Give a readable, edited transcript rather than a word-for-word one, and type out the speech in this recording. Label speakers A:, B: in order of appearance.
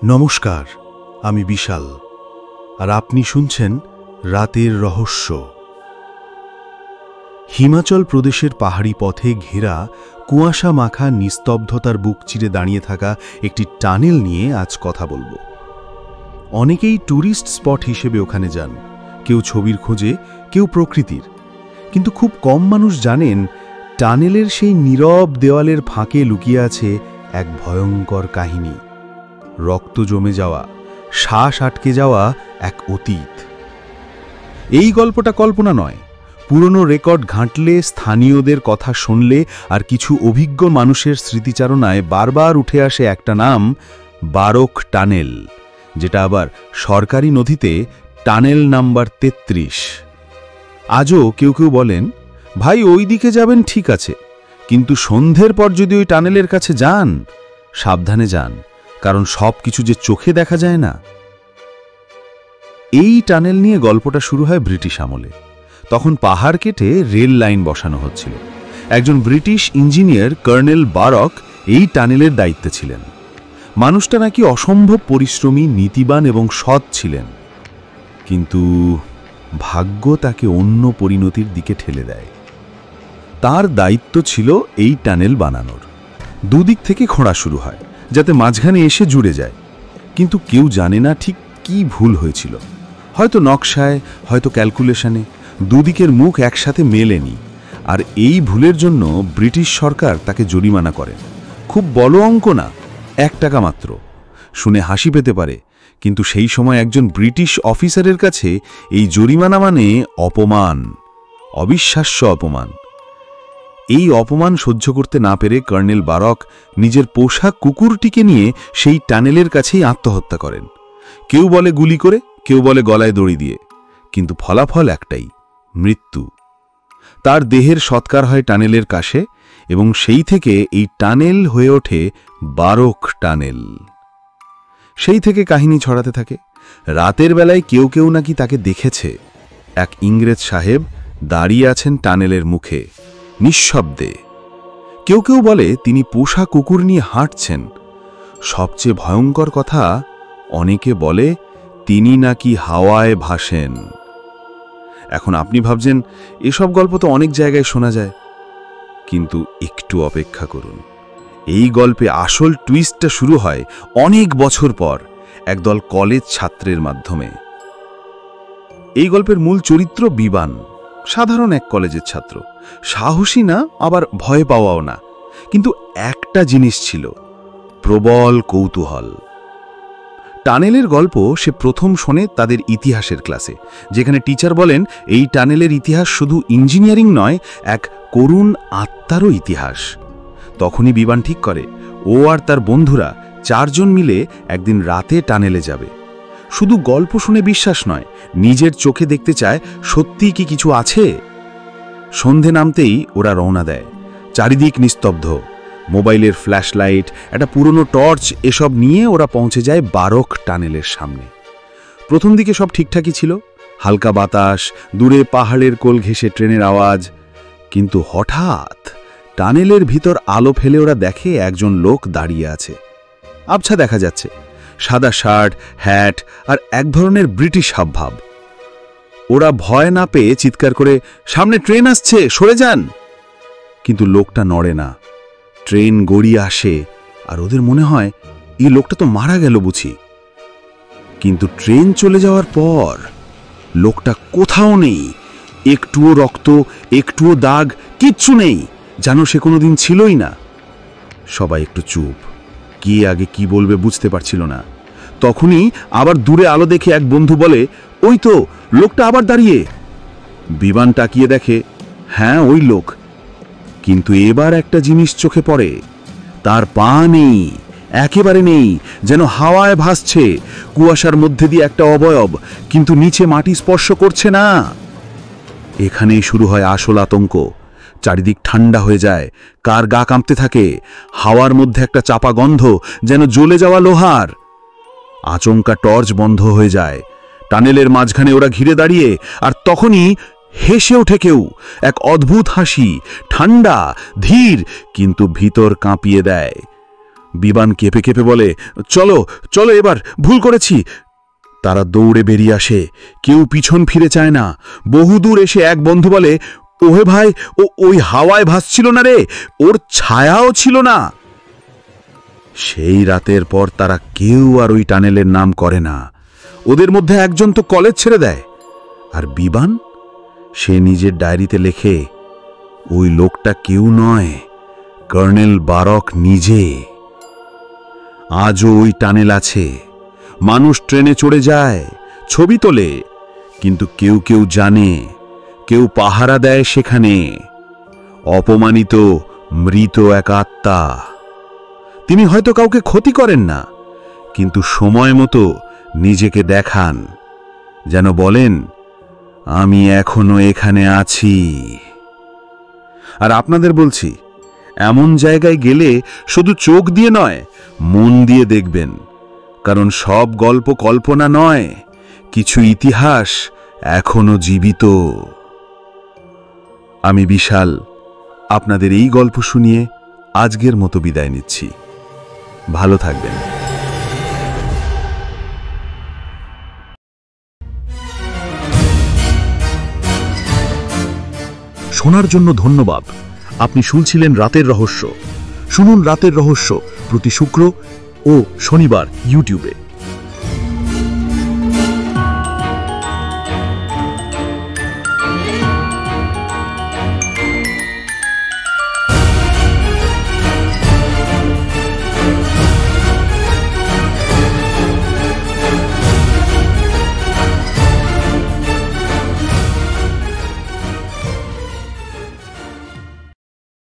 A: নমস্কার, আমি বিশাল, আর আপনি শুনছেন রাতের রহস্য। হিমাচল প্রদেশের পাহাড়ি পথে ঘেরা কুয়াশা মাখা নিস্তব্ধতার বুক চিরে দাঁড়িয়ে থাকা একটি টানেল নিয়ে আজ কথা বলবো। অনেকেই ট্যুরিস্ট স্পট হিসেবে ওখানে যান, কেউ ছবির খোঁজে, কেউ প্রকৃতির। কিন্তু খুব কম মানুষ জানেন টানেলের সেই নীরব দেওয়ালের ফাঁকে লুকিয়ে আছে এক ভয়ঙ্কর কাহিনী, রক্ত জমে যাওয়া, শ্বাস আটকে যাওয়া এক অতীত। এই গল্পটা কল্পনা নয়, পুরনো রেকর্ড ঘাঁটলে, স্থানীয়দের কথা শুনলে আর কিছু অভিজ্ঞ মানুষের স্মৃতিচারণায় বারবার উঠে আসে একটা নাম, বারক টানেল, যেটা আবার সরকারি নথিতে টানেল নাম্বার 33। আজও কেউ কেউ বলেন, ভাই ওই দিকে যাবেন ঠিক আছে, কিন্তু সন্ধ্যের পর যদি ওই টানেলের কাছে যান, সাবধানে যান, কারণ সব কিছু যে চোখে দেখা যায় না। এই টানেল নিয়ে গল্পটা শুরু হয় ব্রিটিশ আমলে। তখন পাহাড় কেটে রেল লাইন বসানো হচ্ছিল। একজন ব্রিটিশ ইঞ্জিনিয়ার কর্নেল বারক এই টানেলের দায়িত্বে ছিলেন। মানুষটা নাকি অসম্ভব পরিশ্রমী, নীতিবান এবং সৎ ছিলেন, কিন্তু ভাগ্য তাকে অন্য পরিণতির দিকে ঠেলে দেয়। তার দায়িত্ব ছিল এই টানেল বানানোর। দুদিক থেকে খোঁড়া শুরু হয়, যাতে মাঝখানে এসে জুড়ে যায়। কিন্তু কেউ জানে না ঠিক কি ভুল হয়েছিল। হয়তো নকশায়, হয়তো ক্যালকুলেশনে দুদিকের মুখ একসাথে মেলেনি, আর এই ভুলের জন্য ব্রিটিশ সরকার তাকে জরিমানা করেন। খুব বড় অঙ্ক না, 1 টাকা মাত্র। শুনে হাসি পেতে পারে, কিন্তু সেই সময় একজন ব্রিটিশ অফিসারের কাছে এই জরিমানা মানে অপমান, অবিশ্বাস্য অপমান। এই অপমান সহ্য করতে না পেরে কর্নেল বারক নিজের পোষা কুকুরটিকে নিয়ে সেই টানেলের কাছেই আত্মহত্যা করেন। কেউ বলে গুলি করে, কেউ বলে গলায় দড়ি দিয়ে, কিন্তু ফলাফল একটাই, মৃত্যু। তার দেহের সৎকার হয় টানেলের কাছে, এবং সেই থেকে এই টানেল হয়ে ওঠে বারক টানেল। সেই থেকে কাহিনী ছড়াতে থাকে। রাতের বেলায় কেউ কেউ নাকি তাকে দেখেছে। এক ইংরেজ সাহেব দাঁড়িয়ে আছেন টানেলের মুখে, নিঃশব্দে। কেউ কেউ বলে তিনি পোষা কুকুর নিয়ে হাঁটছেন। সবচেয়ে ভয়ঙ্কর কথা, অনেকে বলে তিনি নাকি হাওয়ায় ভাসেন। এখন আপনি ভাবছেন, এসব গল্প তো অনেক জায়গায় শোনা যায়, কিন্তু একটু অপেক্ষা করুন। এই গল্পে আসল টুইস্টটা শুরু হয় অনেক বছর পর, একদল কলেজ ছাত্রের মাধ্যমে। এই গল্পের মূল চরিত্র বিবান, সাধারণ এক কলেজের ছাত্র, সাহসী না, আবার ভয় পাওয়াও না। কিন্তু একটা জিনিস ছিল, প্রবল কৌতূহল। টানেলের গল্প সে প্রথম শোনে তাদের ইতিহাসের ক্লাসে, যেখানে টিচার বলেন এই টানেলের ইতিহাস শুধু ইঞ্জিনিয়ারিং নয়, এক করুণ আত্মারও ইতিহাস। তখনই বিবান ঠিক করে ও আর তার বন্ধুরা 4 জন মিলে একদিন রাতে টানেলে যাবে। শুধু গল্প শুনে বিশ্বাস নয়, নিজের চোখে দেখতে চায় সত্যিই কি কিছু আছে। সন্ধে নামতেই ওরা রওনা দেয়। চারিদিক নিস্তব্ধ, মোবাইলের ফ্ল্যাশ লাইট, একটা পুরনো টর্চ, এসব নিয়ে ওরা পৌঁছে যায় বারক টানেলের সামনে। প্রথম দিকে সব ঠিকঠাকই ছিল, হালকা বাতাস, দূরে পাহাড়ের কোল ঘেঁষে ট্রেনের আওয়াজ। কিন্তু হঠাৎ টানেলের ভিতর আলো ফেলে ওরা দেখে একজন লোক দাঁড়িয়ে আছে। আবছা দেখা যাচ্ছে, সাদা শার্ট, হ্যাট আর এক ধরনের ব্রিটিশ হাবভাব। ওরা ভয় না পেয়ে চিৎকার করে, সামনে ট্রেন আসছে, সরে যান। কিন্তু লোকটা নড়ে না। ট্রেন গড়িয়ে আসে, আর ওদের মনে হয় এই লোকটা তো মারা গেল বুঝি। কিন্তু ট্রেন চলে যাওয়ার পর লোকটা কোথাও নেই। একটুও রক্ত, একটুও দাগ, কিচ্ছু নেই, যেন সে কোনোদিন ছিলই না। সবাই একটু চুপ, কে আগে কি বলবে বুঝতে পারছিল না। তখনই আবার দূরে আলো দেখে এক বন্ধু বলে, ওই তো লোকটা আবার দাঁড়িয়ে। বিমান তাকিয়ে দেখে, হ্যাঁ ওই লোক। কিন্তু এবার একটা জিনিস চোখে পড়ে, তার পা নেই, একেবারে নেই, যেন হাওয়ায় ভাসছে। কুয়াশার মধ্যে দিয়ে একটা অবয়ব, কিন্তু নিচে মাটি স্পর্শ করছে না। এখানেই শুরু হয় আসল আতঙ্ক। চারিদিক ঠান্ডা হয়ে যায়, কার গা কাঁপতে থাকে। হাওয়ার মধ্যে একটা চাপা গন্ধ, যেন জ্বলে যাওয়া লোহার। আচমকা টর্চ বন্ধ হয়ে যায়। টানেলের মাঝখানে ওরা ঘিরে দাঁড়িয়ে, আর তখনই হেসে ওঠে কেউ, এক অদ্ভুত হাসি, ঠান্ডা, ধীর, কিন্তু ভিতর কাঁপিয়ে দেয়। বিমান কেঁপে কেঁপে বলে, চলো চলো, এবার ভুল করেছি। তারা দৌড়ে বেরিয়ে আসে, কেউ পিছন ফিরে চায় না। বহুদূর এসে এক বন্ধু বলে, ওহে ভাই, ওই হাওয়ায় ভাসছিল না রে, ওর ছায়াও ছিল না। সেই রাতের পর তারা কেউ আর ওই টানেলের নাম করে না। ওদের মধ্যে একজন তো কলেজ ছেড়ে দেয়। আর বিমান, সে নিজের ডায়েরিতে লেখে, ওই লোকটা কেউ নয়, কর্নেল বারক নিজে। আজও ওই টানেল আছে, মানুষ ট্রেনে চড়ে যায়, ছবি তোলে, কিন্তু কেউ কেউ জানে, কেউ পাহারা দেয় সেখানে। অপমানিত, মৃত এক আত্মা। তিনি হয়তো কাউকে ক্ষতি করেন না, কিন্তু সময় মতো নিজেকে দেখান, যেন বলেন, আমি এখনো এখানে আছি। আর আপনাদের বলছি, এমন জায়গায় গেলে শুধু চোখ দিয়ে নয়, মন দিয়ে দেখবেন, কারণ সব গল্প কল্পনা নয়, কিছু ইতিহাস এখনো জীবিত। আমি বিশাল আপনাদের এই গল্প শুনিয়ে আজকের মতো বিদায় নিচ্ছি। ভালো থাকবেন।
B: শোনার জন্য ধন্যবাদ। আপনি শুনছিলেন রাতের রহস্য। শুনুন রাতের রহস্য প্রতি শুক্র ও শনিবার ইউটিউবে।